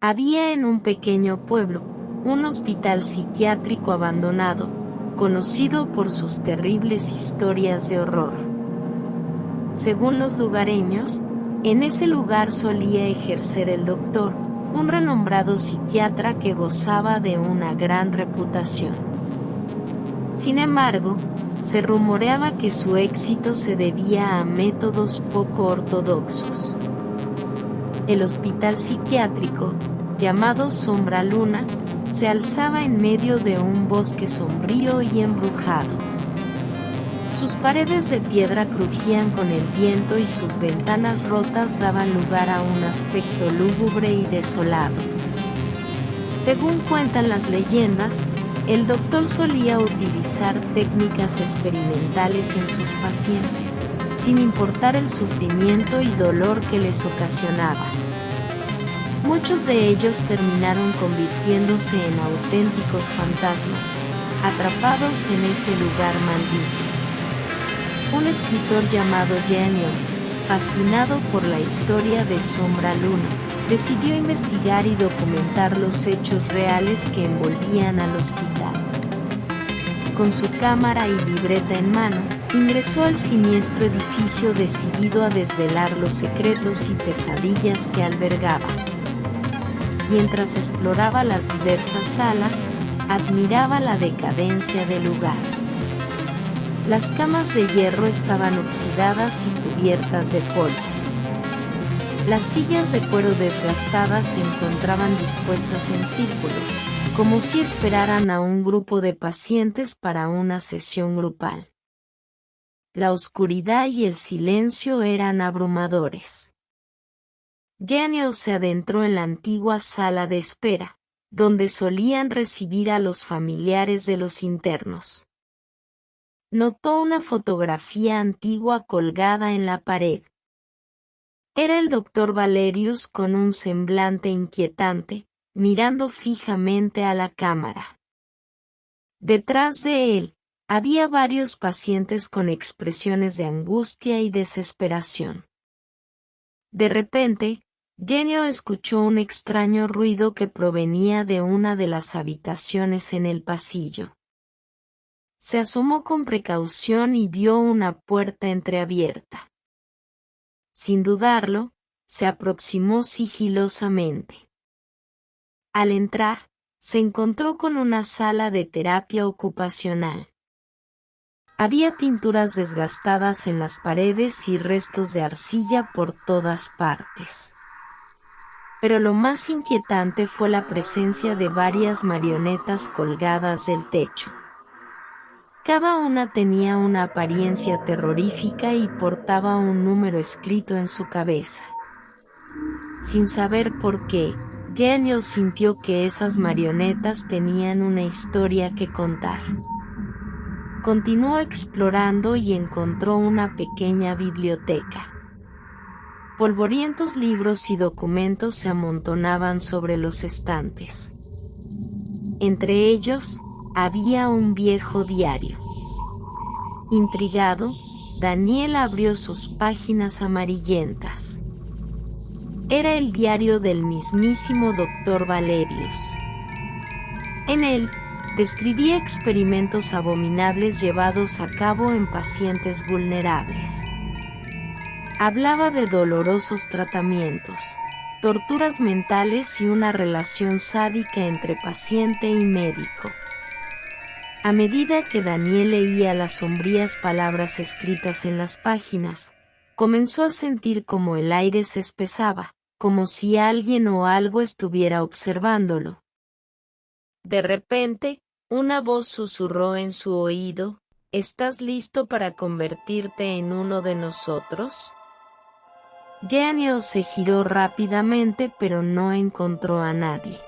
Había en un pequeño pueblo un hospital psiquiátrico abandonado, conocido por sus terribles historias de horror. Según los lugareños, en ese lugar solía ejercer el doctor, un renombrado psiquiatra que gozaba de una gran reputación. Sin embargo, se rumoreaba que su éxito se debía a métodos poco ortodoxos. El hospital psiquiátrico, llamado Sombra Luna, se alzaba en medio de un bosque sombrío y embrujado. Sus paredes de piedra crujían con el viento y sus ventanas rotas daban lugar a un aspecto lúgubre y desolado. Según cuentan las leyendas, el doctor solía utilizar técnicas experimentales en sus pacientes, sin importar el sufrimiento y dolor que les ocasionaba. Muchos de ellos terminaron convirtiéndose en auténticos fantasmas, atrapados en ese lugar maldito. Un escritor llamado Genio, fascinado por la historia de Sombra Luna, decidió investigar y documentar los hechos reales que envolvían al hospital. Con su cámara y libreta en mano, ingresó al siniestro edificio decidido a desvelar los secretos y pesadillas que albergaba. Mientras exploraba las diversas salas, admiraba la decadencia del lugar. Las camas de hierro estaban oxidadas y cubiertas de polvo. Las sillas de cuero desgastadas se encontraban dispuestas en círculos, como si esperaran a un grupo de pacientes para una sesión grupal. La oscuridad y el silencio eran abrumadores. Genio se adentró en la antigua sala de espera, donde solían recibir a los familiares de los internos. Notó una fotografía antigua colgada en la pared. Era el doctor Valerius con un semblante inquietante, mirando fijamente a la cámara. Detrás de él, había varios pacientes con expresiones de angustia y desesperación. De repente, Genio escuchó un extraño ruido que provenía de una de las habitaciones en el pasillo. Se asomó con precaución y vio una puerta entreabierta. Sin dudarlo, se aproximó sigilosamente. Al entrar, se encontró con una sala de terapia ocupacional. Había pinturas desgastadas en las paredes y restos de arcilla por todas partes. Pero lo más inquietante fue la presencia de varias marionetas colgadas del techo. Cada una tenía una apariencia terrorífica y portaba un número escrito en su cabeza. Sin saber por qué, Genio sintió que esas marionetas tenían una historia que contar. Continuó explorando y encontró una pequeña biblioteca. Polvorientos libros y documentos se amontonaban sobre los estantes. Entre ellos, había un viejo diario. Intrigado, Daniel abrió sus páginas amarillentas. Era el diario del mismísimo Dr. Valerius. En él, describía experimentos abominables llevados a cabo en pacientes vulnerables. Hablaba de dolorosos tratamientos, torturas mentales y una relación sádica entre paciente y médico. A medida que Daniel leía las sombrías palabras escritas en las páginas, comenzó a sentir como el aire se espesaba, como si alguien o algo estuviera observándolo. De repente, una voz susurró en su oído: ¿estás listo para convertirte en uno de nosotros? Genio se giró rápidamente, pero no encontró a nadie.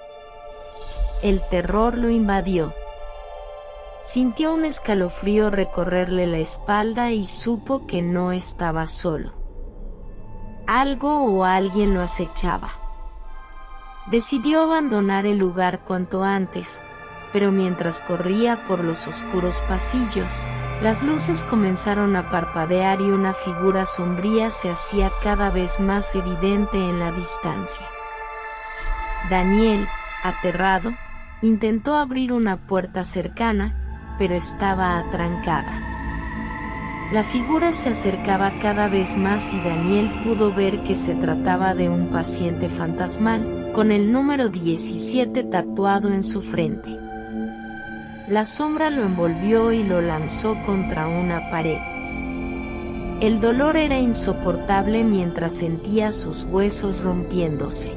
El terror lo invadió. Sintió un escalofrío recorrerle la espalda y supo que no estaba solo. Algo o alguien lo acechaba. Decidió abandonar el lugar cuanto antes, pero mientras corría por los oscuros pasillos, las luces comenzaron a parpadear y una figura sombría se hacía cada vez más evidente en la distancia. Daniel, aterrado, intentó abrir una puerta cercana, pero estaba atrancada. La figura se acercaba cada vez más y Daniel pudo ver que se trataba de un paciente fantasmal, con el número 17 tatuado en su frente. La sombra lo envolvió y lo lanzó contra una pared. El dolor era insoportable mientras sentía sus huesos rompiéndose.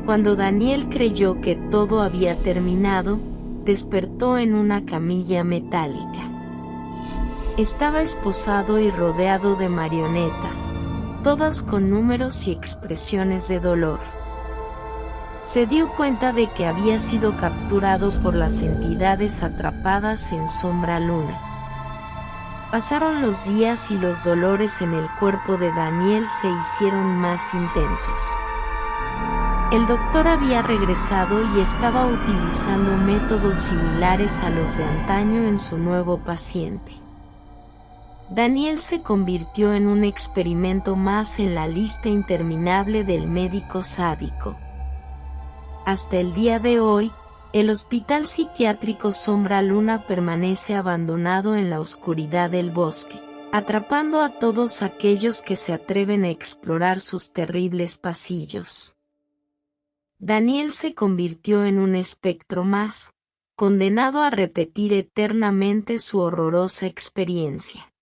Cuando Daniel creyó que todo había terminado, despertó en una camilla metálica. Estaba esposado y rodeado de marionetas, todas con números y expresiones de dolor. Se dio cuenta de que había sido capturado por las entidades atrapadas en Sombra Luna. Pasaron los días y los dolores en el cuerpo de Daniel se hicieron más intensos. El doctor había regresado y estaba utilizando métodos similares a los de antaño en su nuevo paciente. Daniel se convirtió en un experimento más en la lista interminable del médico sádico. Hasta el día de hoy, el hospital psiquiátrico Sombra Luna permanece abandonado en la oscuridad del bosque, atrapando a todos aquellos que se atreven a explorar sus terribles pasillos. Daniel se convirtió en un espectro más, condenado a repetir eternamente su horrorosa experiencia.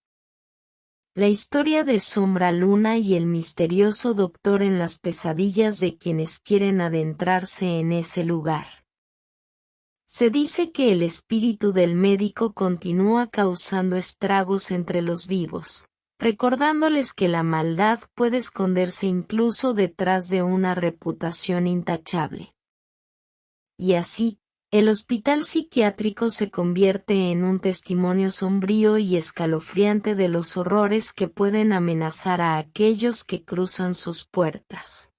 La historia de Sombra Luna y el misterioso doctor en las pesadillas de quienes quieren adentrarse en ese lugar. Se dice que el espíritu del médico continúa causando estragos entre los vivos, recordándoles que la maldad puede esconderse incluso detrás de una reputación intachable. Y así, el hospital psiquiátrico se convierte en un testimonio sombrío y escalofriante de los horrores que pueden amenazar a aquellos que cruzan sus puertas.